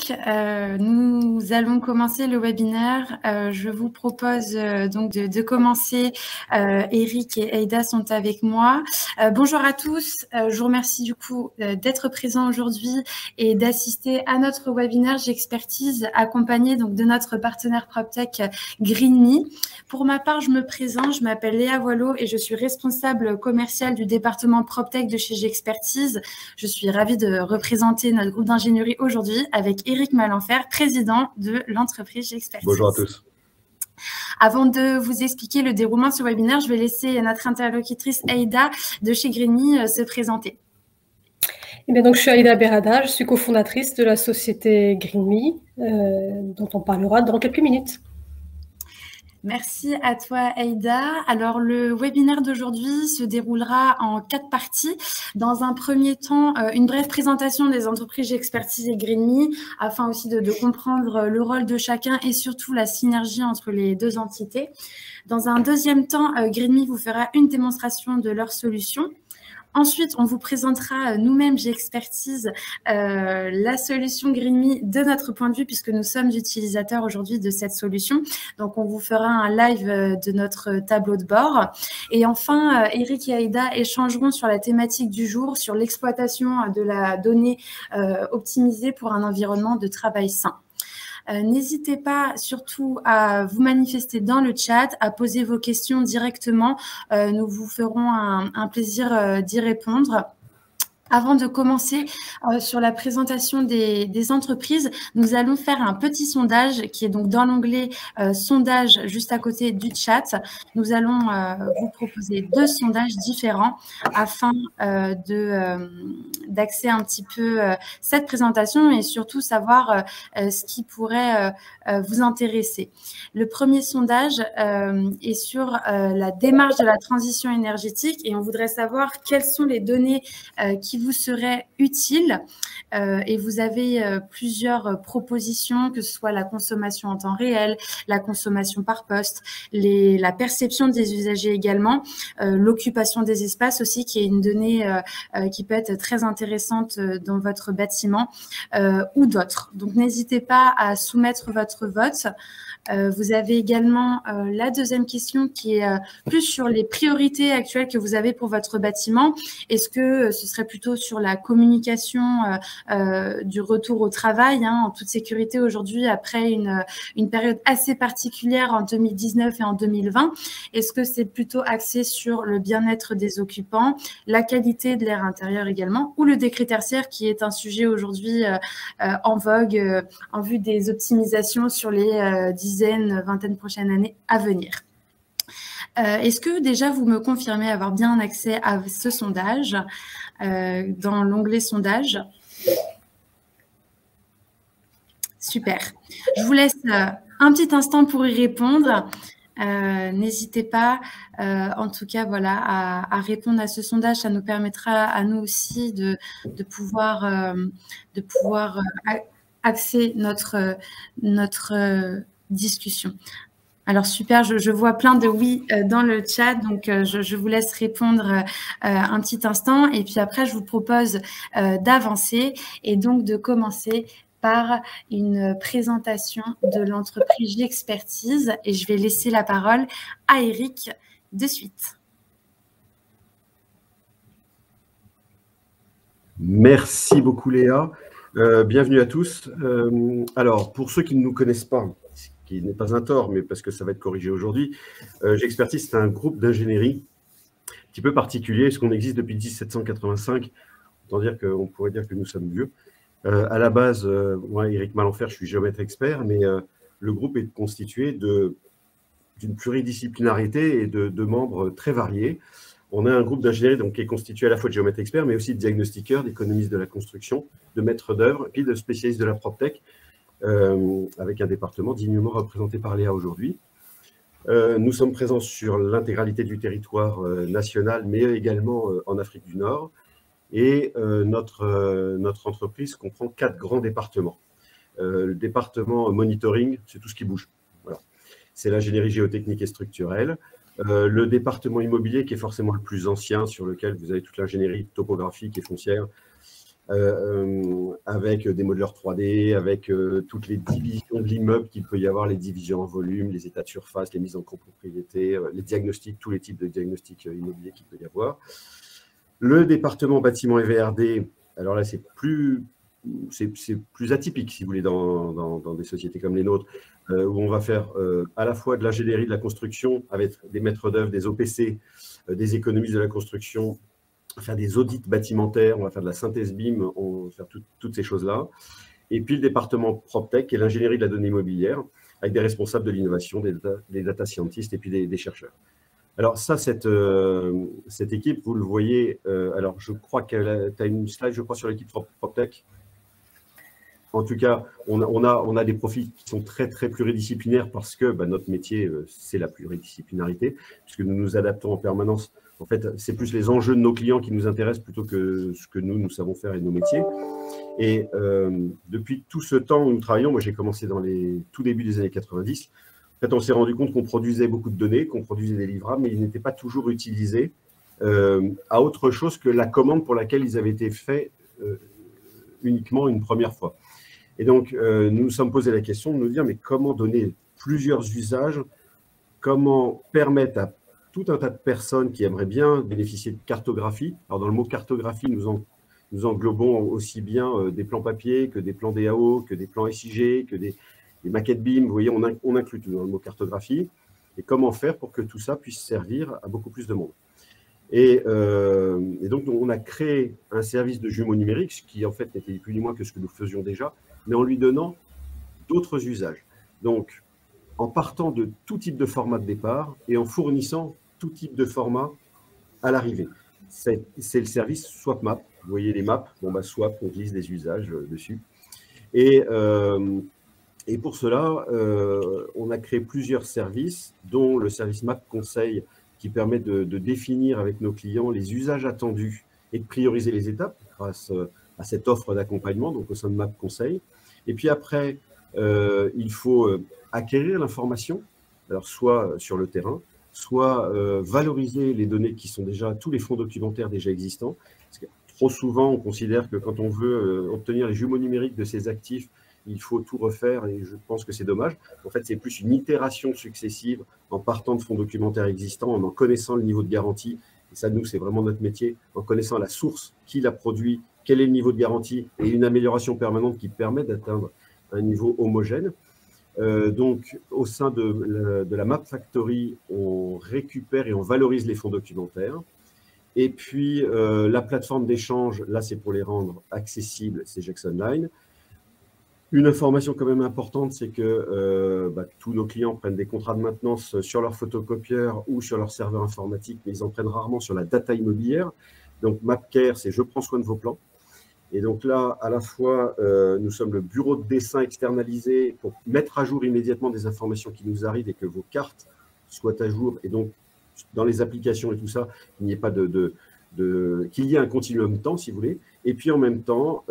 Eric. Nous allons commencer le webinaire. Je vous propose donc de commencer. Eric et Aïda sont avec moi. Bonjour à tous. Je vous remercie du coup d'être présents aujourd'hui et d'assister à notre webinaire J'expertise, accompagné donc de notre partenaire PropTech GreenMe. Pour ma part, je me présente. Je m'appelle Léa Voileau et je suis responsable commerciale du département PropTech de chez J'expertise. Je suis ravie de représenter notre groupe d'ingénierie aujourd'hui avec Eric Malenfer, président de l'entreprise J'expertise. Bonjour à tous. Avant de vous expliquer le déroulement de ce webinaire, je vais laisser notre interlocutrice Aïda de chez GreenMe se présenter. Eh bien, donc, je suis Aïda Berada, je suis cofondatrice de la société GreenMe, dont on parlera dans quelques minutes. Merci à toi, Aïda. Alors, le webinaire d'aujourd'hui se déroulera en 4 parties. Dans un premier temps, une brève présentation des entreprises J'expertise et GreenMe, afin aussi de comprendre le rôle de chacun et surtout la synergie entre les deux entités. Dans un deuxième temps, GreenMe vous fera une démonstration de leur solution. Ensuite, on vous présentera nous-mêmes, J'expertise, la solution GreenMe de notre point de vue, puisque nous sommes utilisateurs aujourd'hui de cette solution. Donc, on vous fera un live de notre tableau de bord. Et enfin, Eric et Aïda échangeront sur la thématique du jour, sur l'exploitation de la donnée optimisée pour un environnement de travail sain. N'hésitez pas surtout à vous manifester dans le chat, à poser vos questions directement. Nous vous ferons un plaisir d'y répondre. Avant de commencer sur la présentation des entreprises, nous allons faire un petit sondage qui est donc dans l'onglet sondage juste à côté du chat. Nous allons vous proposer 2 sondages différents afin d'axer un petit peu cette présentation et surtout savoir ce qui pourrait vous intéresser. Le premier sondage est sur la démarche de la transition énergétique et on voudrait savoir quelles sont les données qui vous serait utile et vous avez plusieurs propositions, que ce soit la consommation en temps réel, la consommation par poste, la perception des usagers également, l'occupation des espaces aussi, qui est une donnée qui peut être très intéressante dans votre bâtiment ou d'autres. Donc, n'hésitez pas à soumettre votre vote. Vous avez également la deuxième question qui est plus sur les priorités actuelles que vous avez pour votre bâtiment. Est-ce que ce serait plutôt sur la communication du retour au travail, en toute sécurité aujourd'hui après une période assez particulière en 2019 et en 2020? Est-ce que c'est plutôt axé sur le bien-être des occupants, la qualité de l'air intérieur également, ou le décret tertiaire qui est un sujet aujourd'hui en vogue en vue des optimisations sur les dizaines, vingtaines prochaines années à venir? Est-ce que déjà vous me confirmez avoir bien accès à ce sondage dans l'onglet sondage? Super. Je vous laisse un petit instant pour y répondre. N'hésitez pas, en tout cas, voilà, à répondre à ce sondage. Ça nous permettra à nous aussi de pouvoir axer notre discussion. Alors, super, je vois plein de oui dans le chat, donc je vous laisse répondre un petit instant. Et puis après, je vous propose d'avancer et donc de commencer par une présentation de l'entreprise J'expertise. Et je vais laisser la parole à Eric de suite. Merci beaucoup, Léa. Bienvenue à tous. Alors, pour ceux qui ne nous connaissent pas, ce qui n'est pas un tort, mais parce que ça va être corrigé aujourd'hui, J'expertise, c'est un groupe d'ingénierie un petit peu particulier, parce qu'on existe depuis 1785. Autant dire qu'on pourrait dire que nous sommes vieux. À la base, moi, Eric Malenfer, je suis géomètre expert, mais le groupe est constitué d'une pluridisciplinarité et de membres très variés. On a un groupe d'ingénierie qui est constitué à la fois de géomètres experts, mais aussi de diagnostiqueurs, d'économistes de la construction, de maîtres d'œuvre, et puis de spécialistes de la PropTech, avec un département dignement représenté par Léa aujourd'hui. Nous sommes présents sur l'intégralité du territoire national, mais également en Afrique du Nord. Et notre entreprise comprend 4 grands départements. Le département monitoring, c'est tout ce qui bouge. Voilà. C'est l'ingénierie géotechnique et structurelle. Le département immobilier, qui est forcément le plus ancien, sur lequel vous avez toute l'ingénierie topographique et foncière, avec des modeleurs 3D, avec toutes les divisions de l'immeuble qu'il peut y avoir, les divisions en volume, les états de surface, les mises en copropriété, les diagnostics, tous les types de diagnostics immobiliers qu'il peut y avoir. Le département bâtiment et VRD, alors là, c'est plus atypique, si vous voulez, dans des sociétés comme les nôtres, où on va faire à la fois de l'ingénierie de la construction avec des maîtres d'œuvre, des OPC, des économistes de la construction, faire des audits bâtimentaires, on va faire de la synthèse BIM, on va faire toutes ces choses-là. Et puis le département PropTech, qui est l'ingénierie de la donnée immobilière, avec des responsables de l'innovation, des data scientists et puis des chercheurs. Alors ça, cette équipe, vous le voyez, alors je crois que tu as une slide, je crois, sur l'équipe PropTech. En tout cas, on a des profils qui sont très, très pluridisciplinaires parce que notre métier, c'est la pluridisciplinarité, puisque nous nous adaptons en permanence. En fait, c'est plus les enjeux de nos clients qui nous intéressent plutôt que ce que nous savons faire et nos métiers. Et depuis tout ce temps où nous travaillons, moi j'ai commencé dans les tout débuts des années 90, en fait, on s'est rendu compte qu'on produisait beaucoup de données, qu'on produisait des livrables, mais ils n'étaient pas toujours utilisés à autre chose que la commande pour laquelle ils avaient été faits uniquement une première fois. Et donc, nous nous sommes posé la question de nous dire, mais comment donner plusieurs usages, comment permettre à tout un tas de personnes qui aimeraient bien bénéficier de cartographie. Alors, dans le mot cartographie, nous englobons aussi bien des plans papier que des plans DAO, que des plans SIG, que des maquettes BIM. Vous voyez, on inclut tout dans le mot cartographie. Et comment faire pour que tout ça puisse servir à beaucoup plus de monde. Et donc, on a créé un service de jumeaux numériques, ce qui, en fait, n'était plus ni moins que ce que nous faisions déjà, mais en lui donnant d'autres usages. Donc, en partant de tout type de format de départ et en fournissant tout type de format à l'arrivée. C'est le service SwapMap. Vous voyez les maps, Swap, on glisse des usages dessus. Et pour cela, on a créé plusieurs services, dont le service Map Conseil, qui permet de définir avec nos clients les usages attendus et de prioriser les étapes grâce à cette offre d'accompagnement, donc au sein de Map Conseil. Et puis après, il faut acquérir l'information, alors soit sur le terrain, soit valoriser les données qui sont déjà, tous les fonds documentaires déjà existants. Parce que trop souvent, on considère que quand on veut obtenir les jumeaux numériques de ces actifs, il faut tout refaire et je pense que c'est dommage. En fait, c'est plus une itération successive en partant de fonds documentaires existants, en connaissant le niveau de garantie. Et ça, nous, c'est vraiment notre métier, en connaissant la source, qui l'a produit, quel est le niveau de garantie et une amélioration permanente qui permet d'atteindre un niveau homogène. Donc, au sein de la Map Factory, on récupère et on valorise les fonds documentaires. Et puis, la plateforme d'échange, là, c'est pour les rendre accessibles, c'est GEX Online. Une information quand même importante, c'est que tous nos clients prennent des contrats de maintenance sur leur photocopieur ou sur leur serveur informatique, mais ils en prennent rarement sur la data immobilière. Donc, MapCare, c'est « je prends soin de vos plans ». Et donc là, à la fois, nous sommes le bureau de dessin externalisé pour mettre à jour immédiatement des informations qui nous arrivent et que vos cartes soient à jour. Et donc, dans les applications et tout ça, il n'y ait pas qu'il y ait un continuum de temps, si vous voulez. Et puis, en même temps,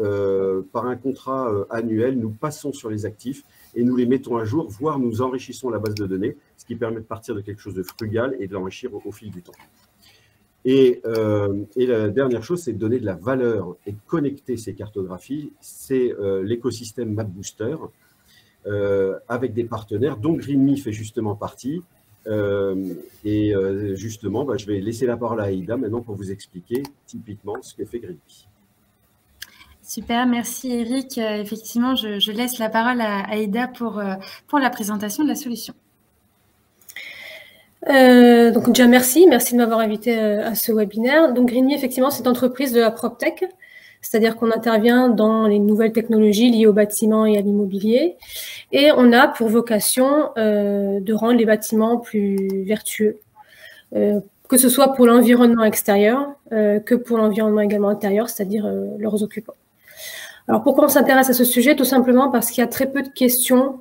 par un contrat annuel, nous passons sur les actifs et nous les mettons à jour, voire nous enrichissons la base de données, ce qui permet de partir de quelque chose de frugal et de l'enrichir au fil du temps. Et la dernière chose, c'est de donner de la valeur et de connecter ces cartographies. C'est l'écosystème MapBooster avec des partenaires dont GreenMe fait justement partie. Justement, je vais laisser la parole à Aïda maintenant pour vous expliquer typiquement ce que fait GreenMe. Super, merci Eric. Effectivement, je laisse la parole à Aïda pour la présentation de la solution. Donc déjà merci de m'avoir invité à ce webinaire. Donc GreenMe, effectivement, c'est une entreprise de la PropTech, c'est-à-dire qu'on intervient dans les nouvelles technologies liées au bâtiment et à l'immobilier, et on a pour vocation de rendre les bâtiments plus vertueux, que ce soit pour l'environnement extérieur que pour l'environnement également intérieur, c'est-à-dire leurs occupants. Alors pourquoi on s'intéresse à ce sujet? Tout simplement parce qu'il y a très peu de questions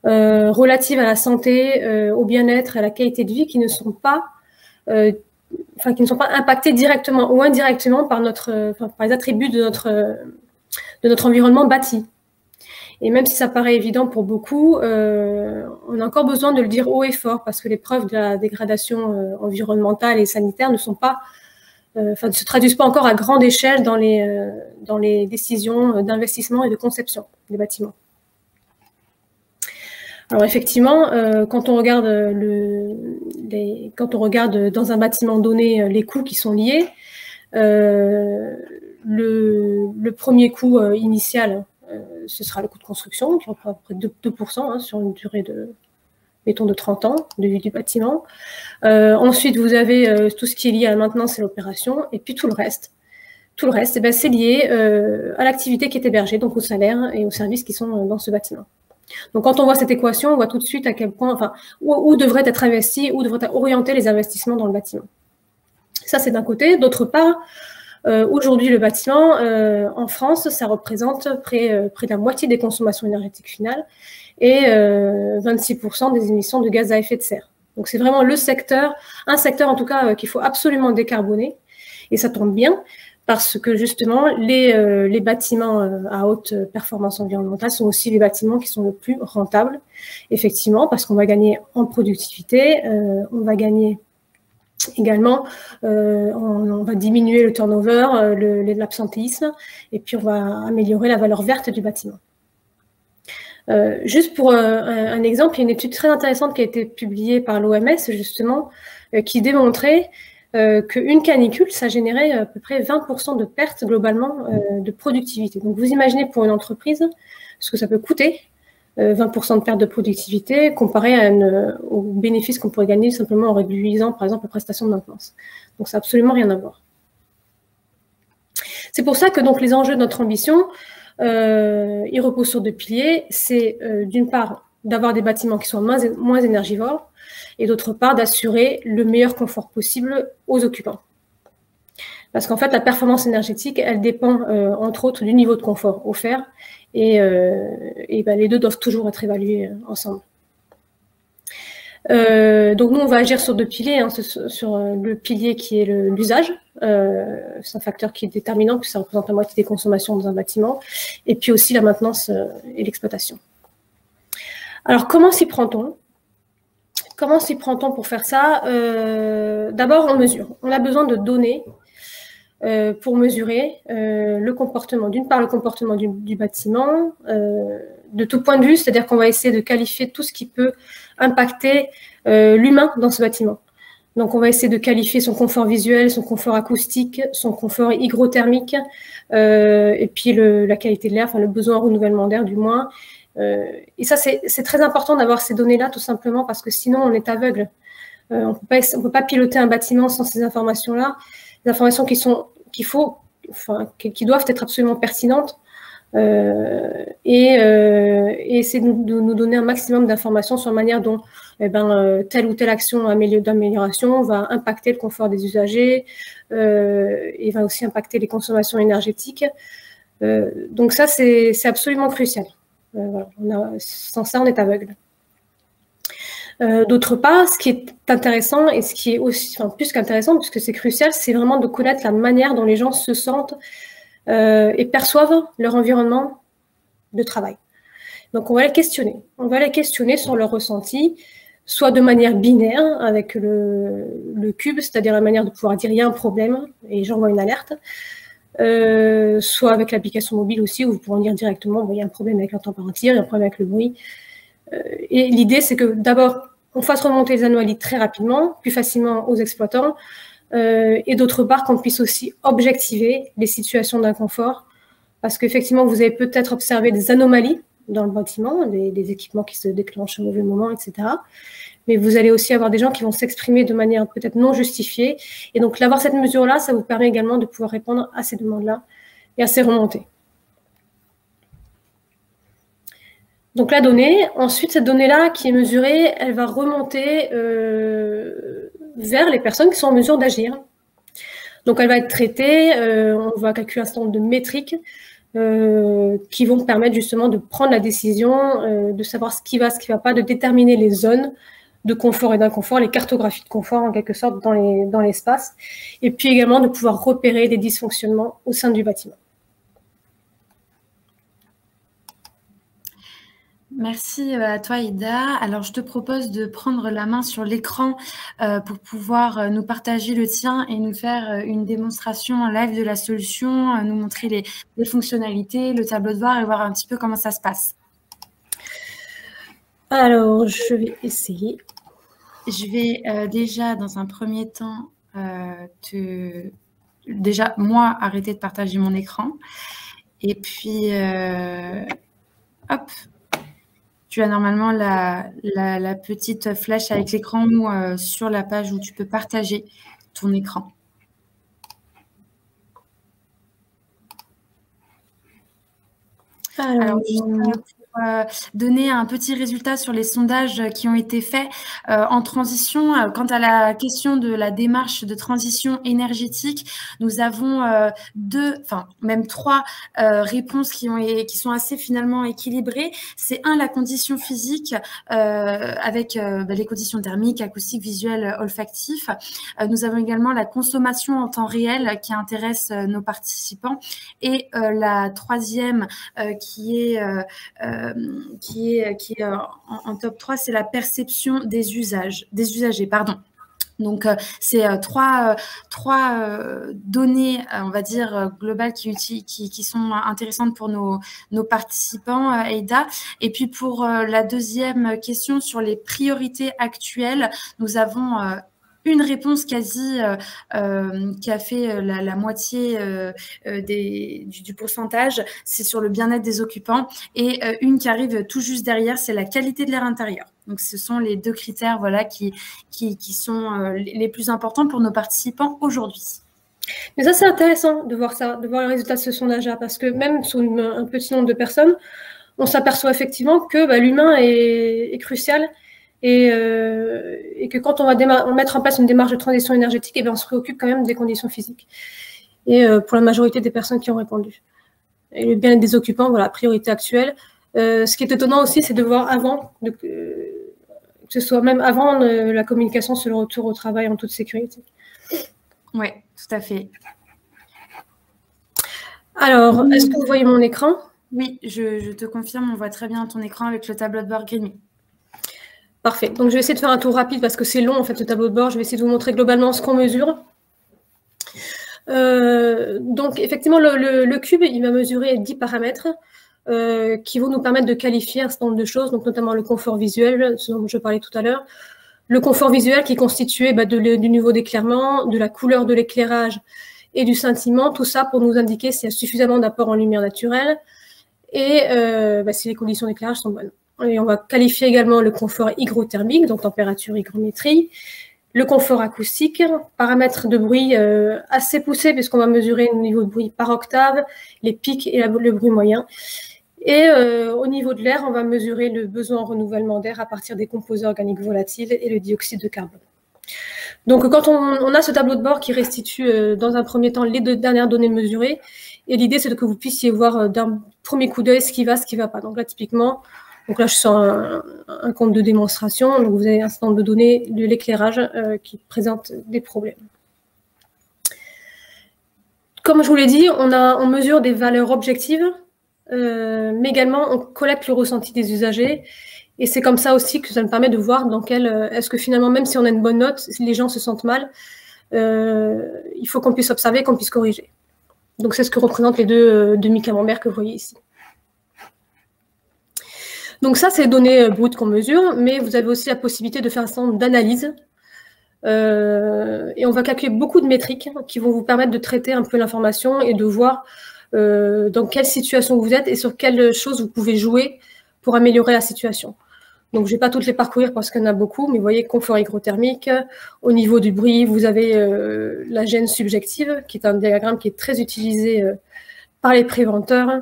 relatives à la santé, au bien-être, à la qualité de vie qui ne sont pas impactées directement ou indirectement par les attributs de notre environnement bâti. Et même si ça paraît évident pour beaucoup, on a encore besoin de le dire haut et fort parce que les preuves de la dégradation environnementale et sanitaire ne sont pas ne se traduisent pas encore à grande échelle dans les décisions d'investissement et de conception des bâtiments. Alors effectivement, quand on regarde dans un bâtiment donné les coûts qui sont liés, le premier coût initial, ce sera le coût de construction, qui représente à peu près 2% sur une durée de, mettons, de 30 ans de vie du bâtiment. Ensuite, vous avez tout ce qui est lié à la maintenance et l'opération, et puis tout le reste. Tout le reste, c'est lié à l'activité qui est hébergée, donc au salaire et aux services qui sont dans ce bâtiment. Donc, quand on voit cette équation, on voit tout de suite à quel point, enfin, où devraient être investis, où devraient être orientés les investissements dans le bâtiment. Ça, c'est d'un côté. D'autre part, aujourd'hui, le bâtiment, en France, ça représente près de la moitié des consommations énergétiques finales et 26% des émissions de gaz à effet de serre. Donc, c'est vraiment un secteur en tout cas, qu'il faut absolument décarboner. Et ça tombe bien, parce que justement, les bâtiments à haute performance environnementale sont aussi les bâtiments qui sont le plus rentables, effectivement, parce qu'on va gagner en productivité, on va gagner également, on va diminuer le turnover, l'absentéisme, et puis on va améliorer la valeur verte du bâtiment. Juste pour un exemple, il y a une étude très intéressante qui a été publiée par l'OMS, justement, qui démontrait qu'une canicule, ça générait à peu près 20% de pertes globalement de productivité. Donc vous imaginez pour une entreprise ce que ça peut coûter, 20% de perte de productivité comparé aux bénéfices qu'on pourrait gagner simplement en réduisant par exemple la prestation de maintenance. Donc ça n'a absolument rien à voir. C'est pour ça que donc les enjeux de notre ambition, ils reposent sur deux piliers. C'est d'une part d'avoir des bâtiments qui sont moins énergivores, et d'autre part d'assurer le meilleur confort possible aux occupants. Parce qu'en fait, la performance énergétique, elle dépend entre autres du niveau de confort offert, et les deux doivent toujours être évalués ensemble. Donc nous, on va agir sur deux piliers, sur le pilier qui est l'usage, c'est un facteur qui est déterminant, puisque ça représente la moitié des consommations dans un bâtiment, et puis aussi la maintenance et l'exploitation. Alors, comment s'y prend-on ? Comment s'y prend-on pour faire ça? D'abord, on mesure. On a besoin de données pour mesurer le comportement. D'une part, le comportement du bâtiment, de tout point de vue, c'est-à-dire qu'on va essayer de qualifier tout ce qui peut impacter l'humain dans ce bâtiment. Donc, on va essayer de qualifier son confort visuel, son confort acoustique, son confort hygrothermique, et puis la qualité de l'air, enfin le besoin en renouvellement d'air du moins. Et ça, c'est très important d'avoir ces données-là, tout simplement, parce que sinon, on est aveugle. On ne peut pas piloter un bâtiment sans ces informations-là, des informations qui doivent être absolument pertinentes, et essayer de nous donner un maximum d'informations sur la manière dont telle ou telle action d'amélioration va impacter le confort des usagers, et va aussi impacter les consommations énergétiques. Donc ça, c'est absolument crucial. Voilà, sans ça, on est aveugle. D'autre part, ce qui est intéressant et ce qui est aussi, enfin, plus qu'intéressant, puisque c'est crucial, c'est vraiment de connaître la manière dont les gens se sentent et perçoivent leur environnement de travail. Donc, on va les questionner. On va les questionner sur leur ressenti, soit de manière binaire, avec le cube, c'est-à-dire la manière de pouvoir dire « il y a un problème » et j'envoie une alerte. Soit avec l'application mobile aussi, où vous pourrez dire directement bon, il y a un problème avec la température, il y a un problème avec le bruit. Et l'idée, c'est que d'abord, on fasse remonter les anomalies très rapidement, plus facilement aux exploitants, et d'autre part, qu'on puisse aussi objectiver les situations d'inconfort, parce qu'effectivement, vous avez peut-être observé des anomalies dans le bâtiment, des équipements qui se déclenchent au mauvais moment, etc. Mais vous allez aussi avoir des gens qui vont s'exprimer de manière peut-être non justifiée. Et donc, d'avoir cette mesure-là, ça vous permet également de pouvoir répondre à ces demandes-là et à ces remontées. Donc, la donnée, ensuite, cette donnée-là qui est mesurée, elle va remonter vers les personnes qui sont en mesure d'agir. Donc, elle va être traitée, on va calculer un certain nombre de métriques qui vont permettre justement de prendre la décision, de savoir ce qui va pas, de déterminer les zones de confort et d'inconfort, les cartographies de confort en quelque sorte dans l'espace, et puis également de pouvoir repérer des dysfonctionnements au sein du bâtiment. Merci à toi, Ida. Alors, je te propose de prendre la main sur l'écran pour pouvoir nous partager le tien et nous faire une démonstration en live de la solution, nous montrer les fonctionnalités, le tableau de bord et voir un petit peu comment ça se passe. Alors, je vais essayer. Je vais déjà, dans un premier temps, déjà, moi, arrêter de partager mon écran. Et puis, hop, tu as normalement la petite flèche avec l'écran ou sur la page où tu peux partager ton écran. Alors, pour donner un petit résultat sur les sondages qui ont été faits en transition, quant à la question de la démarche de transition énergétique, nous avons même trois réponses qui sont assez finalement équilibrées. C'est la condition physique avec les conditions thermiques, acoustiques, visuelles, olfactives. Nous avons également la consommation en temps réel qui intéresse nos participants. Et la troisième qui est en top 3, c'est la perception des usagers. Donc, c'est trois données, on va dire, globales qui sont intéressantes pour nos participants, Aïda. Et puis, pour la deuxième question sur les priorités actuelles, nous avons une réponse quasi qui a fait la moitié du pourcentage, c'est sur le bien-être des occupants, et une qui arrive tout juste derrière, c'est la qualité de l'air intérieur. Donc, ce sont les deux critères qui sont les plus importants pour nos participants aujourd'hui. Mais ça, c'est intéressant de voir ça, de voir le résultat de ce sondage-là, parce que même sur un petit nombre de personnes, on s'aperçoit effectivement que l'humain est crucial. Et que quand on va mettre en place une démarche de transition énergétique, on se préoccupe quand même des conditions physiques. Et pour la majorité des personnes qui ont répondu. Et le bien-être des occupants, voilà, priorité actuelle. Ce qui est étonnant aussi, c'est de voir avant, que ce soit même avant la communication sur le retour au travail en toute sécurité. Oui, tout à fait. Alors, est-ce que vous voyez mon écran? Oui, je te confirme, on voit très bien ton écran avec le tableau de bord Greenme. Parfait. Donc, je vais essayer de faire un tour rapide parce que c'est long, en fait, ce tableau de bord. Je vais essayer de vous montrer globalement ce qu'on mesure. Donc, effectivement, le cube, il va mesurer 10 paramètres qui vont nous permettre de qualifier un certain nombre de choses, donc notamment le confort visuel, ce dont je parlais tout à l'heure. Le confort visuel qui est constitué du niveau d'éclairement, de la couleur de l'éclairage et du scintillement, tout ça pour nous indiquer s'il y a suffisamment d'apport en lumière naturelle et si les conditions d'éclairage sont bonnes. Et on va qualifier également le confort hygrothermique, donc température, hygrométrie, le confort acoustique, paramètres de bruit assez poussés puisqu'on va mesurer le niveau de bruit par octave, les pics et le bruit moyen. Et au niveau de l'air, on va mesurer le besoin en renouvellement d'air à partir des composés organiques volatiles et le dioxyde de carbone. Donc, quand on a ce tableau de bord qui restitue dans un premier temps les deux dernières données mesurées, et l'idée, c'est que vous puissiez voir d'un premier coup d'œil ce qui va, ce qui ne va pas. Donc là, typiquement, je sors un compte de démonstration. Donc, vous avez un certain nombre de données de l'éclairage qui présentent des problèmes. Comme je vous l'ai dit, on mesure des valeurs objectives, mais également, on collecte le ressenti des usagers. Et c'est comme ça aussi que ça nous permet de voir dans est-ce que finalement, même si on a une bonne note, si les gens se sentent mal, il faut qu'on puisse observer, qu'on puisse corriger. Donc, c'est ce que représentent les deux demi-camemberts que vous voyez ici. Donc, ça, c'est les données brutes qu'on mesure, mais vous avez aussi la possibilité de faire un certain nombre d'analyses. Et on va calculer beaucoup de métriques qui vont vous permettre de traiter un peu l'information et de voir dans quelle situation vous êtes et sur quelles choses vous pouvez jouer pour améliorer la situation. Donc, je ne vais pas toutes les parcourir parce qu'il y en a beaucoup, mais vous voyez, confort hygrothermique. Au niveau du bruit, vous avez la gêne subjective, qui est un diagramme qui est très utilisé par les préventeurs.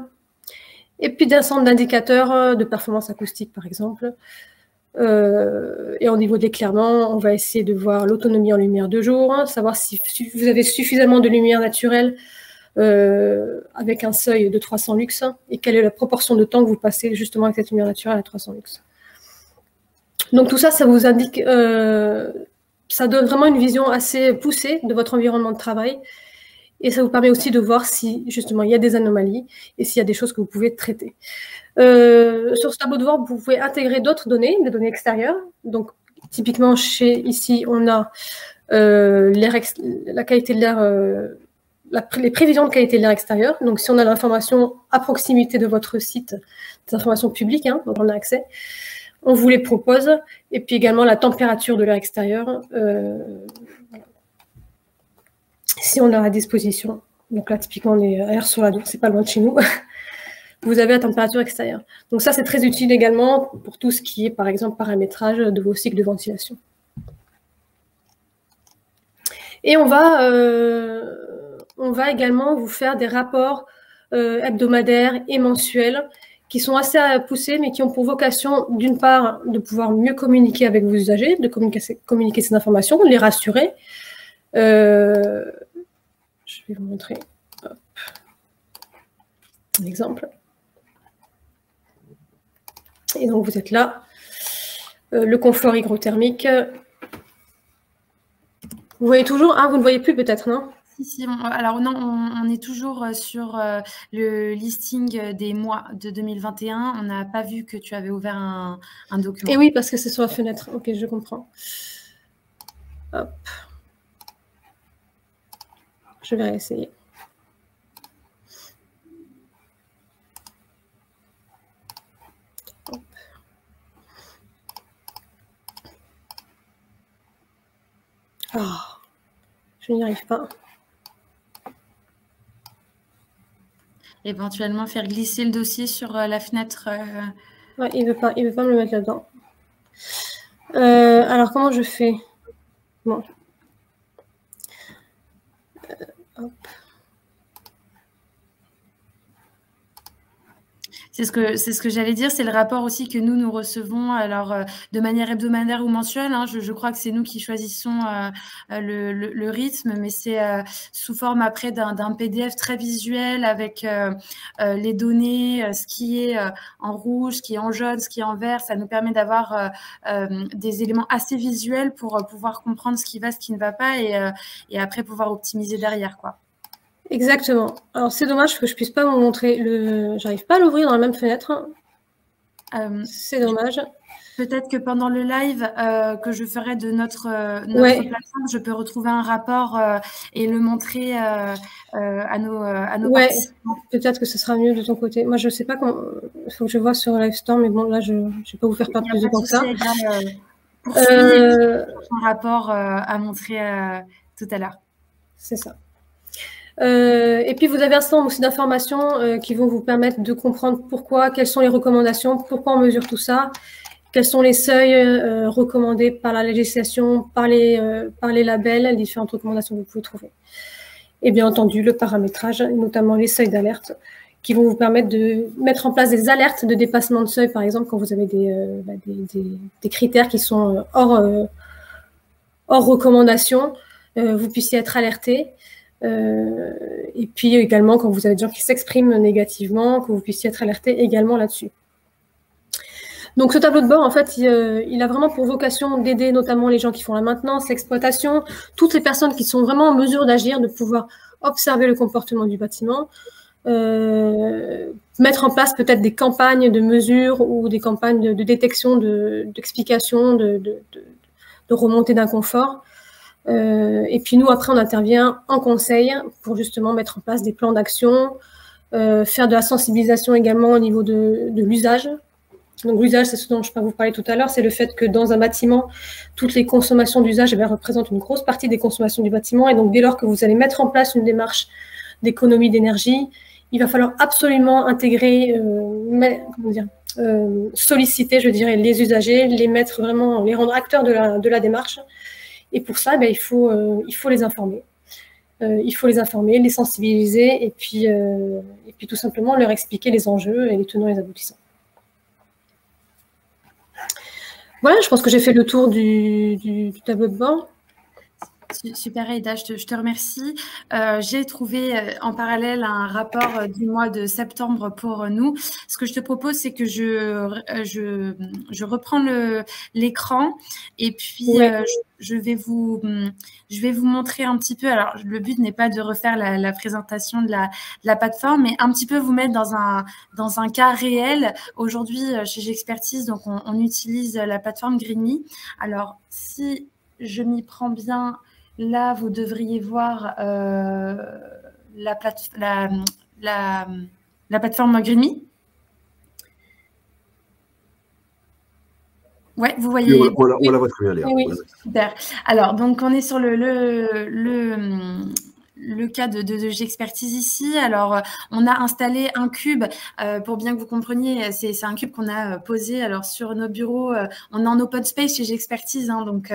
Et puis, d'un ensemble d'indicateurs de performance acoustique, par exemple. Et au niveau de l'éclairement, on va essayer de voir l'autonomie en lumière de jour, savoir si vous avez suffisamment de lumière naturelle avec un seuil de 300 lux et quelle est la proportion de temps que vous passez justement avec cette lumière naturelle à 300 lux. Donc tout ça, ça vous indique, ça donne vraiment une vision assez poussée de votre environnement de travail et ça vous permet aussi de voir si justement il y a des anomalies et s'il y a des choses que vous pouvez traiter. Sur ce tableau de bord, vous pouvez intégrer d'autres données, des données extérieures. Donc, typiquement, ici, on a la qualité de l'air, les prévisions de qualité de l'air extérieur. Donc, si on a l'information à proximité de votre site, des informations publiques, dont on a accès, on vous les propose. Et puis également la température de l'air extérieur, si on a à disposition. Donc là, typiquement, on est à Air-sur-la-Dour, c'est pas loin de chez nous. Vous avez la température extérieure. Donc ça, c'est très utile également pour tout ce qui est, par exemple, paramétrage de vos cycles de ventilation. Et on va également vous faire des rapports hebdomadaires et mensuels qui sont assez poussés, mais qui ont pour vocation, d'une part, de pouvoir mieux communiquer avec vos usagers, de communiquer ces informations, les rassurer. Je vais vous montrer un exemple. Et donc, vous êtes là. Le confort hygrothermique. Vous voyez toujours? Vous ne voyez plus peut-être, non? Si, alors non, on est toujours sur le listing des mois de 2021. On n'a pas vu que tu avais ouvert un document. Et oui, parce que c'est sur la fenêtre. Ok, je comprends. Hop. Je vais réessayer. Hop. Oh, je n'y arrive pas. Éventuellement faire glisser le dossier sur la fenêtre. Ouais, il veut pas me le mettre là-dedans. Alors comment je fais? Bon. Hop. C'est ce que j'allais dire, c'est le rapport aussi que nous recevons, alors de manière hebdomadaire ou mensuelle. Je crois que c'est nous qui choisissons le rythme, mais c'est sous forme après d'un PDF très visuel avec les données, ce qui est en rouge, ce qui est en jaune, ce qui est en vert. Ça nous permet d'avoir des éléments assez visuels pour pouvoir comprendre ce qui va, ce qui ne va pas, et après pouvoir optimiser derrière, quoi. Exactement. Alors, c'est dommage que je ne puisse pas vous montrer J'arrive pas à l'ouvrir dans la même fenêtre. C'est dommage. Peut-être que pendant le live que je ferai de notre plateforme, je peux retrouver un rapport et le montrer à nos participants. Peut-être que ce sera mieux de ton côté. Moi, je ne sais pas comment... Il faut que je vois sur Livestorm, mais bon, là, je ne vais pas vous faire perdre plus de temps que ça. Poursuivre un rapport à montrer tout à l'heure. C'est ça. Et puis, vous avez un certain nombre aussi d'informations qui vont vous permettre de comprendre quelles sont les recommandations, pourquoi on mesure tout ça, quels sont les seuils recommandés par la législation, par les labels, les différentes recommandations que vous pouvez trouver. Et bien entendu, le paramétrage, notamment les seuils d'alerte, qui vont vous permettre de mettre en place des alertes de dépassement de seuil, par exemple, quand vous avez des critères qui sont hors recommandation, vous puissiez être alerté. Et puis également, quand vous avez des gens qui s'expriment négativement, que vous puissiez être alerté également là-dessus. Donc ce tableau de bord, en fait, il a vraiment pour vocation d'aider notamment les gens qui font la maintenance, l'exploitation, toutes les personnes qui sont vraiment en mesure d'agir, de pouvoir observer le comportement du bâtiment, mettre en place peut-être des campagnes de mesure ou des campagnes de détection, d'explication, de remontée d'inconfort. Et puis nous, après, on intervient en conseil pour justement mettre en place des plans d'action, faire de la sensibilisation également au niveau de l'usage. Donc l'usage, c'est ce dont je vais vous parler tout à l'heure, c'est le fait que dans un bâtiment, toutes les consommations d'usage représentent une grosse partie des consommations du bâtiment. Et donc dès lors que vous allez mettre en place une démarche d'économie d'énergie, il va falloir absolument intégrer, solliciter, je dirais, les usagers, les rendre acteurs de la démarche. Et pour ça, il faut les informer. Il faut les informer, les sensibiliser et puis tout simplement leur expliquer les enjeux et les tenants et les aboutissants. Voilà, je pense que j'ai fait le tour du tableau de bord. Super Aïda, je te remercie. J'ai trouvé en parallèle un rapport du mois de septembre pour nous. Ce que je te propose, c'est que je reprends l'écran et puis Oui. je vais vous montrer un petit peu. Alors, le but n'est pas de refaire la présentation de la plateforme, mais un petit peu vous mettre dans un cas réel. Aujourd'hui, chez J'Expertise, donc on utilise la plateforme Greenme. Alors, si je m'y prends bien, là, vous devriez voir la plateforme Greenme. Ouais, vous voyez. Oui, on la voit très bien, Léa. Oui, super. Alors, donc, on est sur le cas de J'Expertise ici. Alors, on a installé un cube, pour bien que vous compreniez, c'est un cube qu'on a posé alors sur nos bureaux. On est en open space chez J'Expertise, hein, donc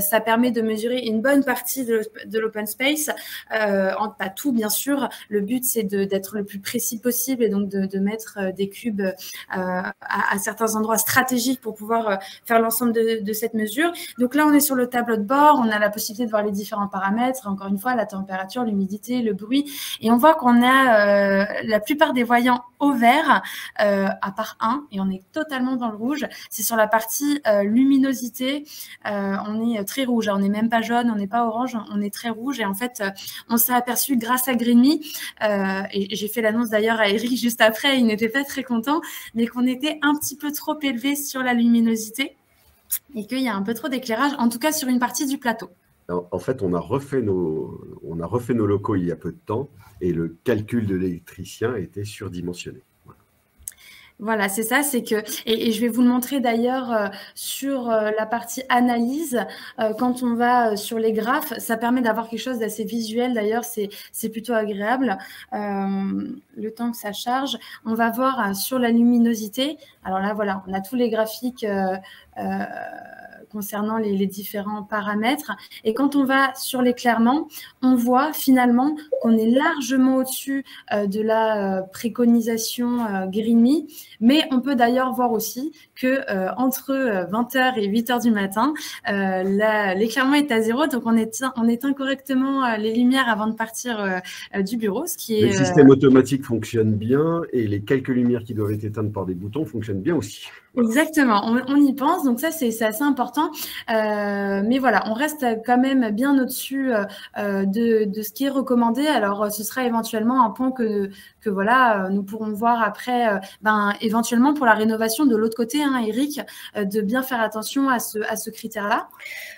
ça permet de mesurer une bonne partie de l'open space, pas tout bien sûr. Le but, c'est d'être le plus précis possible et donc de mettre des cubes à certains endroits stratégiques pour pouvoir faire l'ensemble de cette mesure. Donc là, on est sur le tableau de bord, on a la possibilité de voir les différents paramètres, encore une fois, la température, l'humidité, le bruit, et on voit qu'on a la plupart des voyants au vert, à part un, et on est totalement dans le rouge. C'est sur la partie luminosité, on est très rouge, on n'est même pas jaune, on n'est pas orange, on est très rouge, et en fait, on s'est aperçu grâce à Greenme, et j'ai fait l'annonce d'ailleurs à Eric juste après, il n'était pas très content, mais qu'on était un petit peu trop élevé sur la luminosité, et qu'il y a un peu trop d'éclairage, en tout cas sur une partie du plateau. En fait, on a refait nos locaux il y a peu de temps et le calcul de l'électricien était surdimensionné. Voilà, c'est ça, c'est que, et je vais vous le montrer d'ailleurs sur la partie analyse, quand on va sur les graphes, ça permet d'avoir quelque chose d'assez visuel, d'ailleurs, c'est plutôt agréable. Le temps que ça charge, on va voir sur la luminosité. Alors là, voilà, on a tous les graphiques concernant les différents paramètres. Et quand on va sur l'éclairement, on voit finalement qu'on est largement au-dessus de la préconisation Greenme, mais on peut d'ailleurs voir aussi que entre 20h et 8h du matin, l'éclairement est à 0, donc on éteint correctement les lumières avant de partir du bureau, ce qui est... Le système automatique fonctionne bien et les quelques lumières qui doivent être éteintes par des boutons fonctionnent bien aussi. Exactement, on y pense, donc ça c'est assez important, mais voilà, on reste quand même bien au-dessus de ce qui est recommandé. Alors ce sera éventuellement un point que voilà, nous pourrons voir après, éventuellement pour la rénovation de l'autre côté, hein, Eric, de bien faire attention à ce critère-là.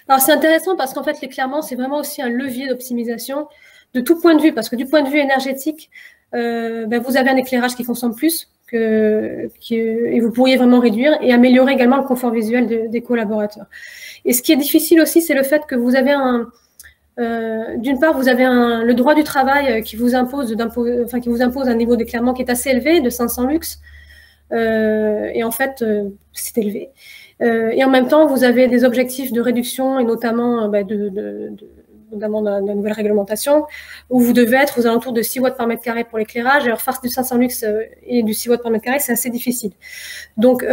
Alors c'est intéressant parce qu'en fait l'éclairement c'est vraiment aussi un levier d'optimisation de tout point de vue, parce que du point de vue énergétique, vous avez un éclairage qui fonctionne plus, et vous pourriez vraiment réduire et améliorer également le confort visuel des collaborateurs. Et ce qui est difficile aussi, c'est le fait que vous avez d'une part, vous avez le droit du travail qui vous impose un niveau d'éclairement qui est assez élevé, de 500 lux, et en fait, c'est élevé. Et en même temps, vous avez des objectifs de réduction et notamment notamment de la nouvelle réglementation, où vous devez être aux alentours de 6 watts par mètre carré pour l'éclairage. Alors, faire du 500 lux et du 6 watts par mètre carré, c'est assez difficile. Donc,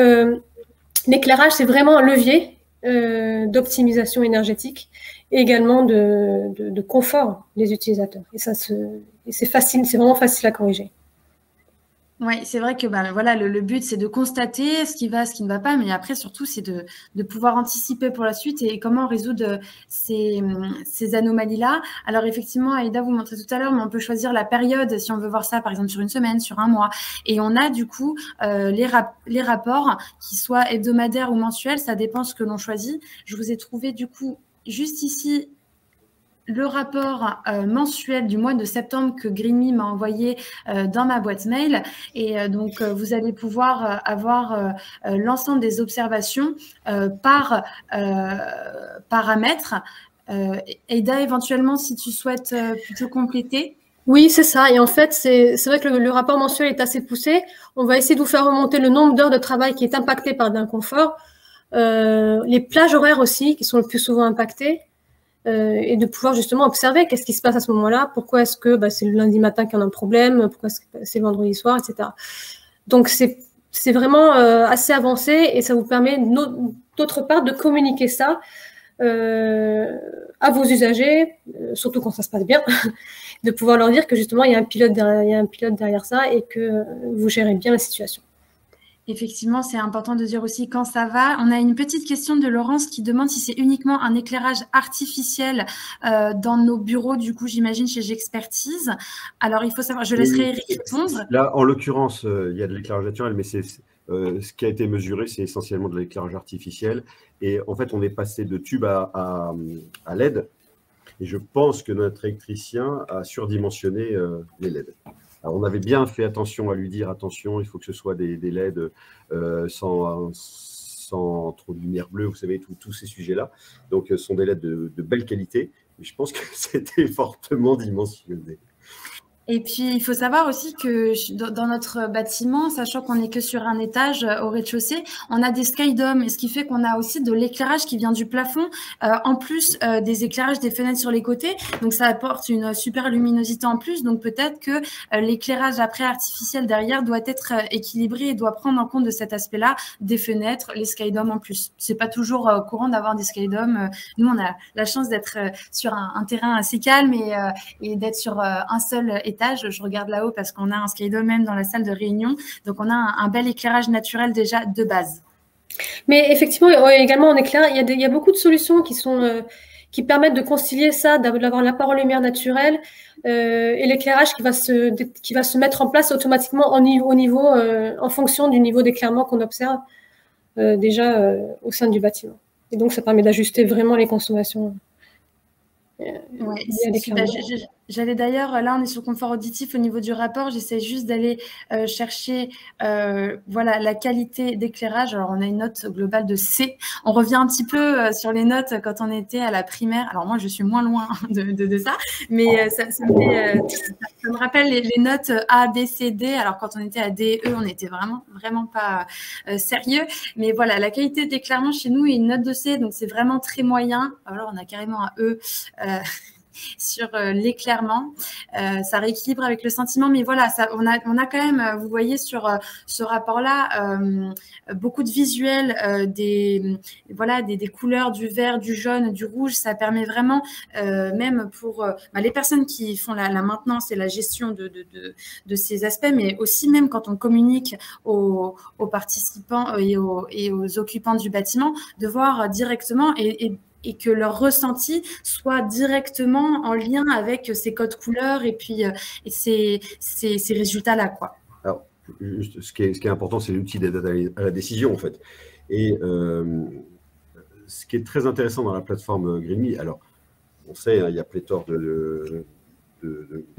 l'éclairage, c'est vraiment un levier d'optimisation énergétique et également de confort des utilisateurs. Et ça, c'est facile, c'est vraiment facile à corriger. Oui, c'est vrai que voilà, le but, c'est de constater ce qui va, ce qui ne va pas, mais après, surtout, c'est de pouvoir anticiper pour la suite et comment résoudre ces anomalies-là. Alors, effectivement, Aïda vous montrait tout à l'heure, mais on peut choisir la période si on veut voir ça, par exemple, sur une semaine, sur un mois. Et on a, du coup, les rapports, qui soient hebdomadaires ou mensuels, ça dépend ce que l'on choisit. Je vous ai trouvé, du coup, juste ici, le rapport mensuel du mois de septembre que Greenme m'a envoyé dans ma boîte mail. Et donc, vous allez pouvoir avoir l'ensemble des observations par paramètre. Aïda, éventuellement, si tu souhaites plutôt compléter. Oui, c'est ça. Et en fait, c'est vrai que le rapport mensuel est assez poussé. On va essayer de vous faire remonter le nombre d'heures de travail qui est impacté par l'inconfort. Les plages horaires aussi, qui sont le plus souvent impactées. Et de pouvoir justement observer qu'est-ce qui se passe à ce moment-là, pourquoi est-ce que c'est le lundi matin qu'il y en a un problème, pourquoi est-ce que c'est le vendredi soir, etc. Donc, c'est vraiment assez avancé et ça vous permet d'autre part de communiquer ça à vos usagers, surtout quand ça se passe bien, de pouvoir leur dire que justement il y a un pilote derrière ça et que vous gérez bien la situation. Effectivement, c'est important de dire aussi quand ça va. On a une petite question de Laurence qui demande si c'est uniquement un éclairage artificiel dans nos bureaux, du coup, j'imagine, chez J'Expertise. Alors, il faut savoir, je laisserai Eric répondre. Là, en l'occurrence, il y a de l'éclairage naturel, mais ce qui a été mesuré, c'est essentiellement de l'éclairage artificiel. Et en fait, on est passé de tube à LED. Et je pense que notre électricien a surdimensionné les LED. Alors, on avait bien fait attention à lui dire, attention, il faut que ce soit des LED sans trop de lumière bleue, vous savez, tous ces sujets-là. Donc, ce sont des LED de belle qualité. Mais je pense que c'était fortement dimensionné. Et puis, il faut savoir aussi que dans notre bâtiment, sachant qu'on n'est que sur un étage au rez-de-chaussée, on a des skydomes, et ce qui fait qu'on a aussi de l'éclairage qui vient du plafond, en plus des éclairages des fenêtres sur les côtés. Donc, ça apporte une super luminosité en plus. Donc, peut-être que l'éclairage après artificiel derrière doit être équilibré et doit prendre en compte de cet aspect-là des fenêtres, les skydomes en plus. C'est pas toujours courant d'avoir des skydomes. Nous, on a la chance d'être sur un terrain assez calme et d'être sur un seul étage. Je regarde là-haut parce qu'on a un skydome même dans la salle de réunion. Donc, on a un bel éclairage naturel déjà de base. Mais effectivement, également en éclairage, il y a beaucoup de solutions qui permettent de concilier ça, d'avoir l'apport en lumière naturelle et l'éclairage qui va se mettre en place automatiquement en fonction du niveau d'éclairement qu'on observe déjà au sein du bâtiment. Et donc, ça permet d'ajuster vraiment les consommations. Ouais, j'allais d'ailleurs, là on est sur confort auditif au niveau du rapport, j'essaie juste d'aller chercher voilà, la qualité d'éclairage. Alors on a une note globale de C, on revient un petit peu sur les notes quand on était à la primaire. Alors moi je suis moins loin de ça, mais ça me rappelle les notes A, B, C, D. Alors quand on était à D, E, on n'était vraiment pas sérieux, mais voilà, la qualité d'éclairement chez nous est une note de C, donc c'est vraiment très moyen. Alors on a carrément un E sur l'éclairement, ça rééquilibre avec le sentiment, mais voilà, on a quand même, vous voyez sur ce rapport-là, beaucoup de visuels, des couleurs, du vert, du jaune, du rouge, ça permet vraiment, même pour les personnes qui font la maintenance et la gestion de ces aspects, mais aussi même quand on communique aux participants et aux occupants du bâtiment, de voir directement et que leur ressenti soit directement en lien avec ces codes couleurs et puis ces résultats-là, quoi. Alors, juste, ce qui est important, c'est l'outil d'aide à la décision, en fait. Et ce qui est très intéressant dans la plateforme Greenme, alors, on sait, hein, il y a pléthore de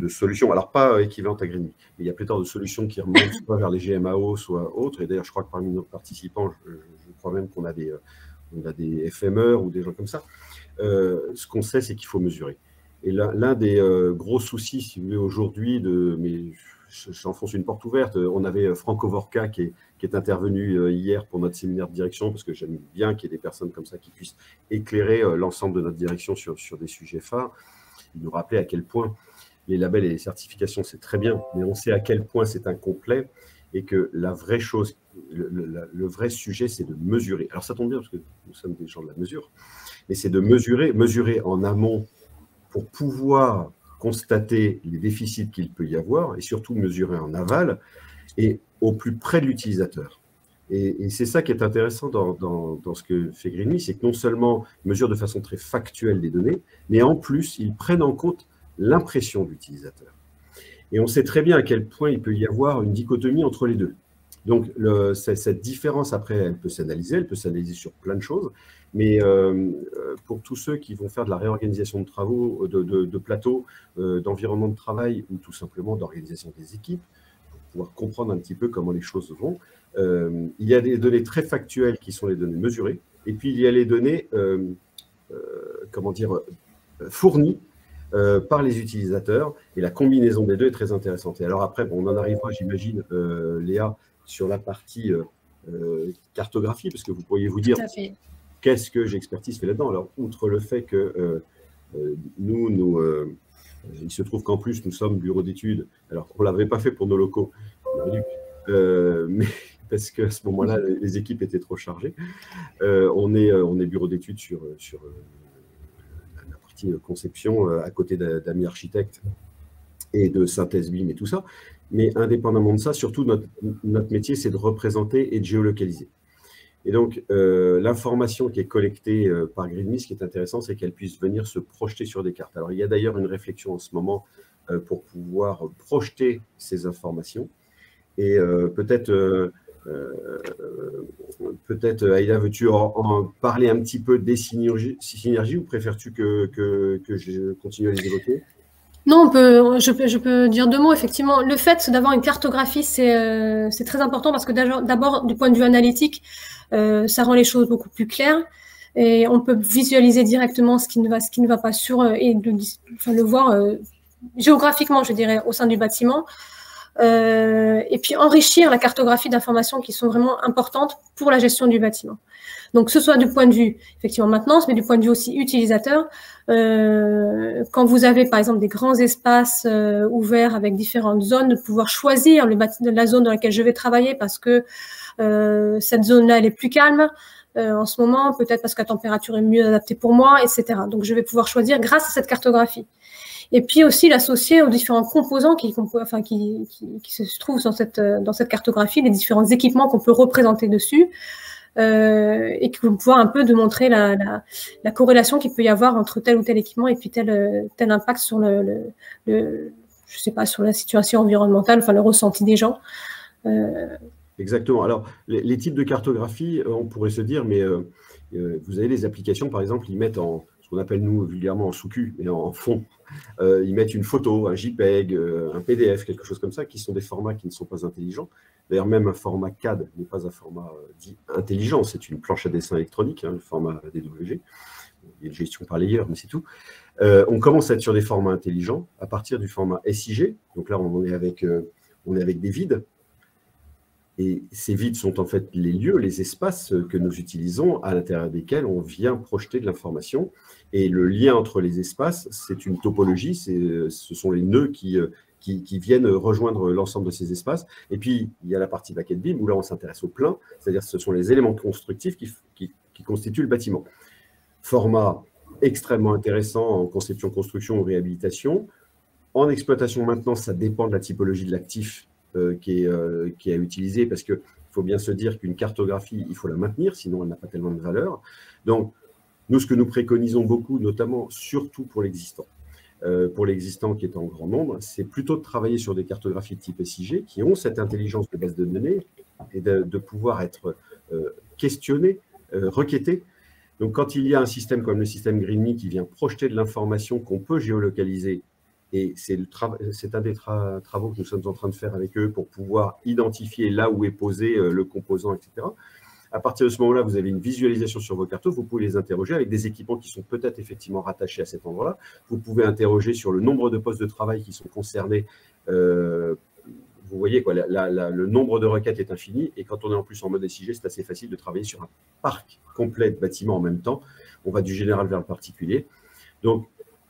solutions, alors pas équivalentes à Greenme, mais il y a pléthore de solutions qui remontent soit vers les GMAO, soit autres. Et d'ailleurs, je crois que parmi nos participants, je crois même qu'on a des FME ou des gens comme ça. Ce qu'on sait, c'est qu'il faut mesurer. Et l'un des gros soucis, si vous voulez, aujourd'hui, mais j'enfonce une porte ouverte, on avait Franck Ovorka qui est intervenu hier pour notre séminaire de direction, parce que j'aime bien qu'il y ait des personnes comme ça qui puissent éclairer l'ensemble de notre direction sur des sujets phares. Il nous rappelait à quel point les labels et les certifications, c'est très bien, mais on sait à quel point c'est incomplet. Et que la vraie chose, le vrai sujet, c'est de mesurer. Alors ça tombe bien parce que nous sommes des gens de la mesure, mais c'est de mesurer en amont pour pouvoir constater les déficits qu'il peut y avoir et surtout mesurer en aval et au plus près de l'utilisateur. Et c'est ça qui est intéressant dans ce que fait Greenme, c'est que non seulement ils mesurent de façon très factuelle les données, mais en plus, ils prennent en compte l'impression de l'utilisateur. Et on sait très bien à quel point il peut y avoir une dichotomie entre les deux. Donc, cette différence, après, elle peut s'analyser sur plein de choses. Mais pour tous ceux qui vont faire de la réorganisation de travaux, de plateaux, d'environnement de travail ou tout simplement d'organisation des équipes, pour pouvoir comprendre un petit peu comment les choses vont, il y a des données très factuelles qui sont les données mesurées. Et puis, il y a les données, fournies par les utilisateurs, et la combinaison des deux est très intéressante. Et alors après, on en arrivera, j'imagine, Léa, sur la partie cartographie, parce que vous pourriez vous dire qu'est-ce que J'Expertise fait là-dedans. Alors, outre le fait que il se trouve qu'en plus, nous sommes bureau d'études. Alors, on ne l'avait pas fait pour nos locaux, mais parce qu'à ce moment-là, les équipes étaient trop chargées. On est bureau d'études sur la partie conception, à côté d'amis architectes et de synthèse BIM et tout ça. Mais indépendamment de ça, surtout, notre métier, c'est de représenter et de géolocaliser. Et donc, l'information qui est collectée par GreenMe, ce qui est intéressant, c'est qu'elle puisse venir se projeter sur des cartes. Alors, il y a d'ailleurs une réflexion en ce moment pour pouvoir projeter ces informations. Et peut-être, Aïda, veux-tu en parler un petit peu des synergies ou préfères-tu que je continue à les évoquer? Non, je peux dire 2 mots. Effectivement, le fait d'avoir une cartographie, c'est très important parce que d'abord, du point de vue analytique, ça rend les choses beaucoup plus claires et on peut visualiser directement ce qui ne va pas et le voir géographiquement, je dirais, au sein du bâtiment. Et puis enrichir la cartographie d'informations qui sont vraiment importantes pour la gestion du bâtiment. Donc, que ce soit du point de vue, effectivement, maintenance, mais du point de vue aussi utilisateur. Quand vous avez, par exemple, des grands espaces ouverts avec différentes zones, de pouvoir choisir la zone dans laquelle je vais travailler parce que cette zone-là, elle est plus calme en ce moment, peut-être parce que la température est mieux adaptée pour moi, etc. Donc, je vais pouvoir choisir grâce à cette cartographie. Et puis aussi l'associer aux différents composants qui se trouvent dans cette cartographie, les différents équipements qu'on peut représenter dessus, et qui vont pouvoir un peu démontrer la corrélation qu'il peut y avoir entre tel ou tel équipement et puis tel impact sur je sais pas, sur la situation environnementale, enfin le ressenti des gens. Exactement. Alors, les types de cartographie, on pourrait se dire, mais vous avez les applications, par exemple, ils mettent ce qu'on appelle nous vulgairement en sous-cul, mais en fond. Ils mettent une photo, un JPEG, un PDF, quelque chose comme ça, qui sont des formats qui ne sont pas intelligents. D'ailleurs, même un format CAD n'est pas un format dit intelligent, c'est une planche à dessin électronique, le format DWG. Il y a une gestion par layer, mais c'est tout. On commence à être sur des formats intelligents à partir du format SIG. Donc là, on est avec des vides. Et ces vides sont en fait les lieux, les espaces que nous utilisons, à l'intérieur desquels on vient projeter de l'information. Et le lien entre les espaces, c'est une topologie, ce sont les nœuds qui viennent rejoindre l'ensemble de ces espaces. Et puis, il y a la partie Bucket BIM, où là, on s'intéresse au plein, c'est-à-dire que ce sont les éléments constructifs qui constituent le bâtiment. Format extrêmement intéressant en conception, construction ou réhabilitation. En exploitation, maintenant, ça dépend de la typologie de l'actif qui est à utiliser, parce qu'il faut bien se dire qu'une cartographie, il faut la maintenir, sinon elle n'a pas tellement de valeur. Donc, nous, ce que nous préconisons beaucoup, notamment, surtout pour l'existant qui est en grand nombre, c'est plutôt de travailler sur des cartographies de type SIG qui ont cette intelligence de base de données et de pouvoir être questionnées, requêtées. Donc, quand il y a un système comme le système GreenMe qui vient projeter de l'information qu'on peut géolocaliser, et c'est un des travaux que nous sommes en train de faire avec eux pour pouvoir identifier là où est posé le composant, etc. À partir de ce moment-là, vous avez une visualisation sur vos cartos, vous pouvez les interroger avec des équipements qui sont peut-être effectivement rattachés à cet endroit-là. Vous pouvez interroger sur le nombre de postes de travail qui sont concernés. Vous voyez, quoi, le nombre de requêtes est infini, et quand on est en plus en mode SIG, c'est assez facile de travailler sur un parc complet de bâtiments en même temps. On va du général vers le particulier. Donc,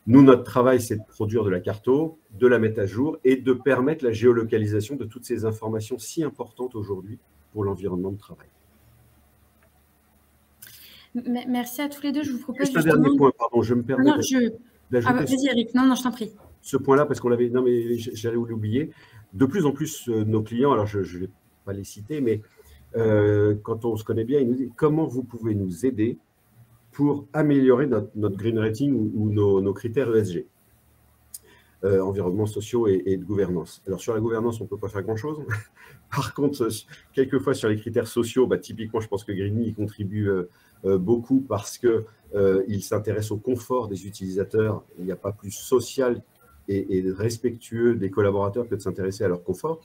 nous, notre travail, c'est de produire de la carto, de la mettre à jour et de permettre la géolocalisation de toutes ces informations si importantes aujourd'hui pour l'environnement de travail. Merci à tous les deux. Je vous propose juste un dernier point, pardon, je me permets vas-y, Eric. Non, je t'en prie. Ce point-là, parce qu'on l'avait... Non, mais j'allais l'oublier. De plus en plus, nos clients, alors je ne vais pas les citer, mais quand on se connaît bien, ils nous disent comment vous pouvez nous aider pour améliorer notre green rating ou nos critères ESG, environnement, sociaux et de gouvernance. Alors, sur la gouvernance, on ne peut pas faire grand-chose. Par contre, quelquefois, sur les critères sociaux, typiquement, je pense que GreenMe contribue beaucoup parce qu'il s'intéresse au confort des utilisateurs. Il n'y a pas plus social et respectueux des collaborateurs que de s'intéresser à leur confort,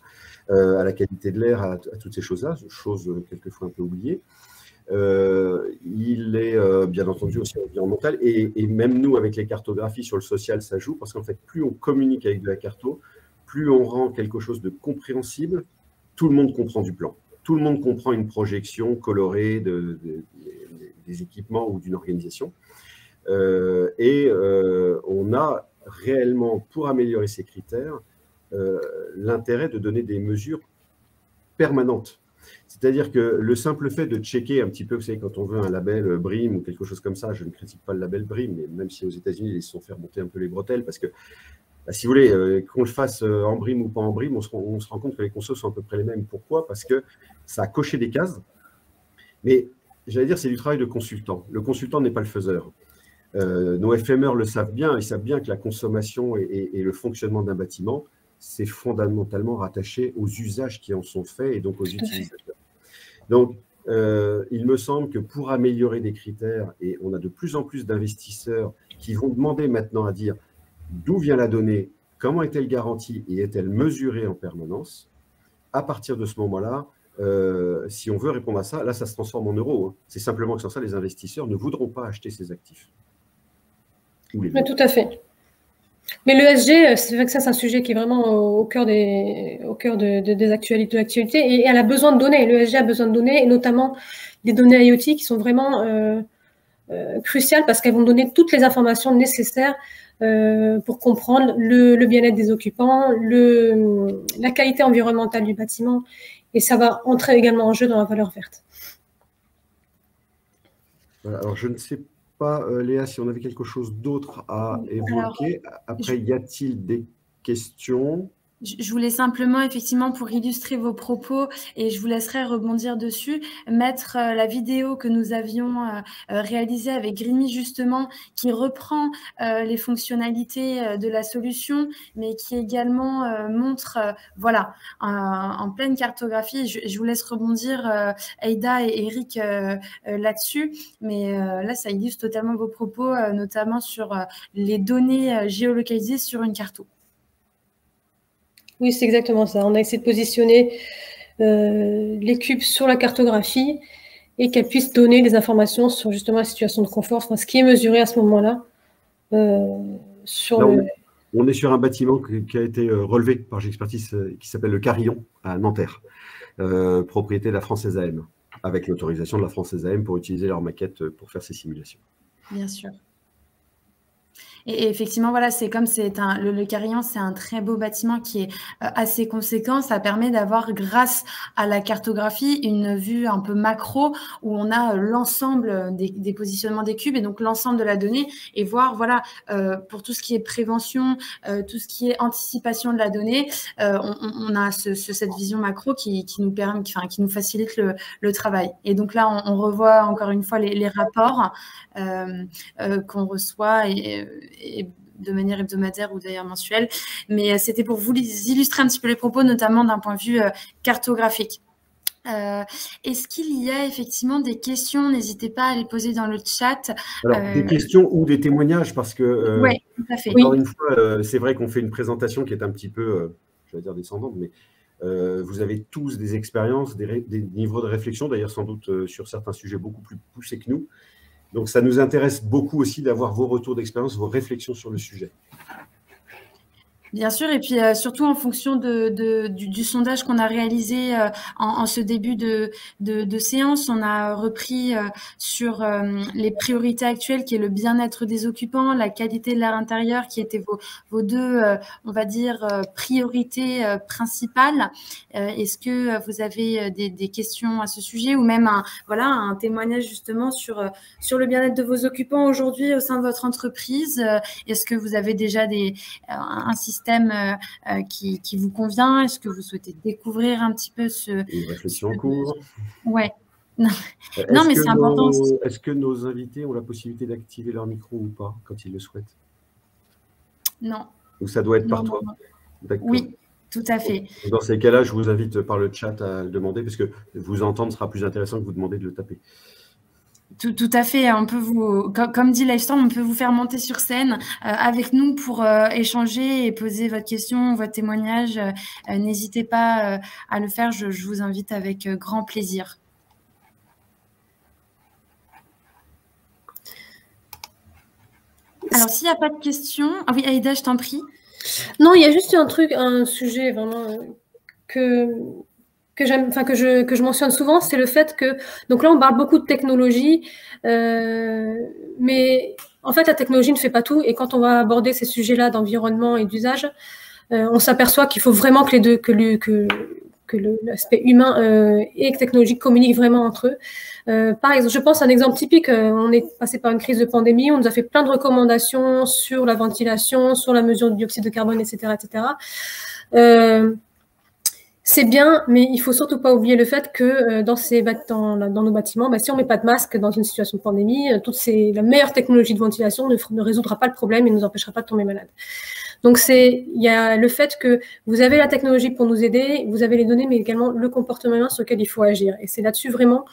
à la qualité de l'air, à toutes ces choses-là, choses quelquefois un peu oubliées. Il est bien entendu aussi environnemental, et même nous, avec les cartographies sur le social, ça joue, parce qu'en fait, plus on communique avec de la carto, plus on rend quelque chose de compréhensible. Tout le monde comprend du plan. Tout le monde comprend une projection colorée des équipements ou d'une organisation. On a réellement, pour améliorer ces critères, l'intérêt de donner des mesures permanentes. C'est-à-dire que le simple fait de checker un petit peu, vous savez, quand on veut un label BREEAM ou quelque chose comme ça, je ne critique pas le label BREEAM, mais même si aux États-Unis, ils se sont fait remonter un peu les bretelles, parce que, bah, si vous voulez, qu'on le fasse en BREEAM ou pas en BREEAM, on se rend compte que les consos sont à peu près les mêmes. Pourquoi? Parce que ça a coché des cases, mais j'allais dire, c'est du travail de consultant. Le consultant n'est pas le faiseur. Nos FMR le savent bien, ils savent bien que la consommation et le fonctionnement d'un bâtiment, c'est fondamentalement rattaché aux usages qui en sont faits et donc aux utilisateurs. Donc, il me semble que pour améliorer des critères, et on a de plus en plus d'investisseurs qui vont demander maintenant à dire d'où vient la donnée, comment est-elle garantie et est-elle mesurée en permanence, à partir de ce moment-là, si on veut répondre à ça, là, ça se transforme en euros. Hein. C'est simplement que sans ça, les investisseurs ne voudront pas acheter ces actifs. Mais tout à fait. Mais l'ESG, c'est vrai que ça, c'est un sujet qui est vraiment au cœur des actualités, de l'actualité. Et elle a besoin de données. L'ESG a besoin de données, et notamment des données IoT qui sont vraiment cruciales parce qu'elles vont donner toutes les informations nécessaires pour comprendre le bien-être des occupants, la qualité environnementale du bâtiment. Et ça va entrer également en jeu dans la valeur verte. Alors, je ne sais pas, Léa, si on avait quelque chose d'autre à évoquer. Après, y a-t-il des questions? Je voulais simplement, effectivement, pour illustrer vos propos, et je vous laisserai rebondir dessus, mettre la vidéo que nous avions réalisée avec Greenme, justement, qui reprend les fonctionnalités de la solution, mais qui également montre, voilà, en pleine cartographie. Je vous laisse rebondir, Aïda et Eric, là-dessus, mais là, ça illustre totalement vos propos, notamment sur les données géolocalisées sur une carto. Oui, c'est exactement ça. On a essayé de positionner les cubes sur la cartographie et qu'elles puissent donner des informations sur justement la situation de confort, enfin, ce qui est mesuré à ce moment-là. On est sur un bâtiment qui a été relevé par Gexpertise qui s'appelle le Carillon à Nanterre, propriété de la Française AM, avec l'autorisation de la Française AM pour utiliser leur maquette pour faire ces simulations. Bien sûr. Et effectivement, voilà, c'est comme le Carillon, c'est un très beau bâtiment qui est assez conséquent. Ça permet d'avoir, grâce à la cartographie, une vue un peu macro où on a l'ensemble des positionnements des cubes et donc l'ensemble de la donnée et voir, voilà, pour tout ce qui est prévention, tout ce qui est anticipation de la donnée, on a cette vision macro qui nous permet, qui nous facilite le travail. Et donc là, on revoit encore une fois les rapports qu'on reçoit et de manière hebdomadaire ou d'ailleurs mensuelle. Mais c'était pour vous illustrer un petit peu les propos, notamment d'un point de vue cartographique. Est-ce qu'il y a effectivement des questions? N'hésitez pas à les poser dans le chat. Alors, des questions ou des témoignages, parce que, oui, tout à fait. Encore une fois, c'est vrai qu'on fait une présentation qui est un petit peu, je vais dire descendante, mais vous avez tous des expériences, des niveaux de réflexion, d'ailleurs sans doute sur certains sujets beaucoup plus poussés que nous. Donc, ça nous intéresse beaucoup aussi d'avoir vos retours d'expérience, vos réflexions sur le sujet. Bien sûr, et puis surtout en fonction du sondage qu'on a réalisé en ce début de séance, on a repris sur les priorités actuelles, qui est le bien-être des occupants, la qualité de l'air intérieur, qui étaient vos deux, on va dire, priorités principales. Est-ce que vous avez des questions à ce sujet ou même un témoignage justement sur le bien-être de vos occupants aujourd'hui au sein de votre entreprise? Est-ce que vous avez déjà un système qui vous convient? Est-ce que vous souhaitez découvrir un petit peu Une réflexion en cours. Ouais. Non, mais c'est important. Est-ce que nos invités ont la possibilité d'activer leur micro ou pas quand ils le souhaitent? Non. Ou ça doit être par toi? Oui, tout à fait. Dans ces cas-là, je vous invite par le chat à le demander, parce que vous entendre sera plus intéressant que vous demander de le taper. Tout à fait. On peut comme dit Livestorm, on peut vous faire monter sur scène avec nous pour échanger et poser votre question, votre témoignage. N'hésitez pas à le faire. Je vous invite avec grand plaisir. Alors, s'il n'y a pas de questions… Ah oui, Aïda, je t'en prie. Non, il y a juste un sujet vraiment que je mentionne souvent, c'est le fait que, donc là on parle beaucoup de technologie, mais en fait la technologie ne fait pas tout, et quand on va aborder ces sujets-là d'environnement et d'usage, on s'aperçoit qu'il faut vraiment que que l'aspect humain et technologique communiquent vraiment entre eux. Par exemple, je pense à un exemple typique, on est passé par une crise de pandémie, on nous a fait plein de recommandations sur la ventilation, sur la mesure du dioxyde de carbone, etc., etc. C'est bien, mais il faut surtout pas oublier le fait que dans nos bâtiments, si on met pas de masque dans une situation de pandémie, la meilleure technologie de ventilation ne résoudra pas le problème et ne nous empêchera pas de tomber malade. Donc il y a le fait que vous avez la technologie pour nous aider, vous avez les données, mais également le comportement humain sur lequel il faut agir. Et c'est là-dessus vraiment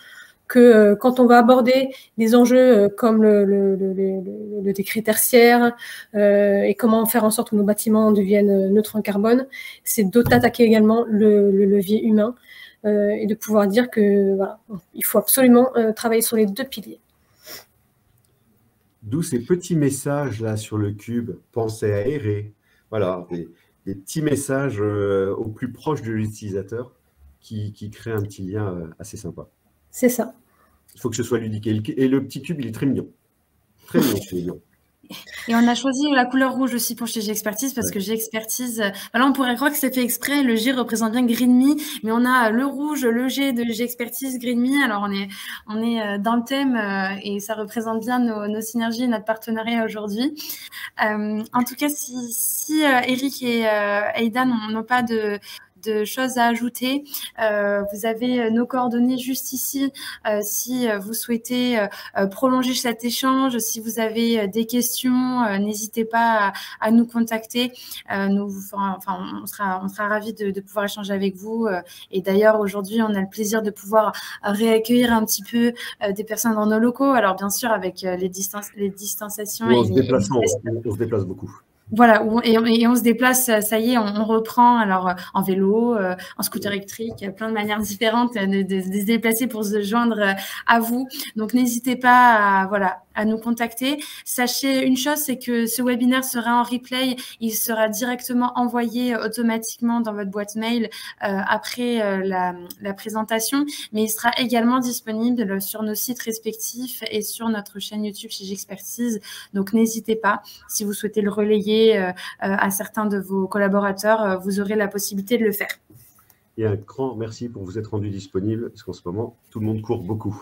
que quand on va aborder des enjeux comme le décret tertiaire et comment faire en sorte que nos bâtiments deviennent neutres en carbone, c'est d'attaquer également le levier humain et de pouvoir dire que voilà, il faut absolument travailler sur les deux piliers. D'où ces petits messages là sur le cube, pensez à aérer. Voilà, des petits messages au plus proche de l'utilisateur qui créent un petit lien assez sympa. C'est ça. Il faut que ce soit ludique. Et le petit cube, il est très mignon. Très mignon. Et on a choisi la couleur rouge aussi pour chez G-Expertise parce que G-Expertise, là on pourrait croire que c'est fait exprès, le G représente bien Green Me, mais on a le rouge, le G de G-Expertise, Green Me, alors on est dans le thème et ça représente bien nos synergies et notre partenariat aujourd'hui. En tout cas, si Eric et Aïda n'ont pas de choses à ajouter. Vous avez nos coordonnées juste ici si vous souhaitez prolonger cet échange, si vous avez des questions, n'hésitez pas à nous contacter. On sera ravis de pouvoir échanger avec vous. Et d'ailleurs, aujourd'hui, on a le plaisir de pouvoir réaccueillir un petit peu des personnes dans nos locaux. Alors, bien sûr, avec les distanciations. On se déplace beaucoup. Voilà, et on se déplace, ça y est, on reprend alors en vélo, en scooter électrique, il y a plein de manières différentes de se déplacer pour se joindre à vous. Donc n'hésitez pas à nous contacter. Sachez une chose, c'est que ce webinaire sera en replay, il sera directement envoyé automatiquement dans votre boîte mail après la présentation, mais il sera également disponible sur nos sites respectifs et sur notre chaîne YouTube chez G-Expertise. Donc n'hésitez pas, si vous souhaitez le relayer à certains de vos collaborateurs, vous aurez la possibilité de le faire. Et un grand merci pour vous être rendu disponible, parce qu'en ce moment, tout le monde court beaucoup.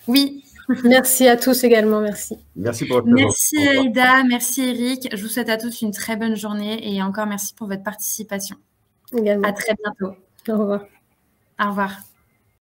Oui. Merci à tous également, merci. Merci pour votre présence. Merci Aïda, merci Eric. Je vous souhaite à tous une très bonne journée et encore merci pour votre participation. Également. À très bientôt. Au revoir. Au revoir.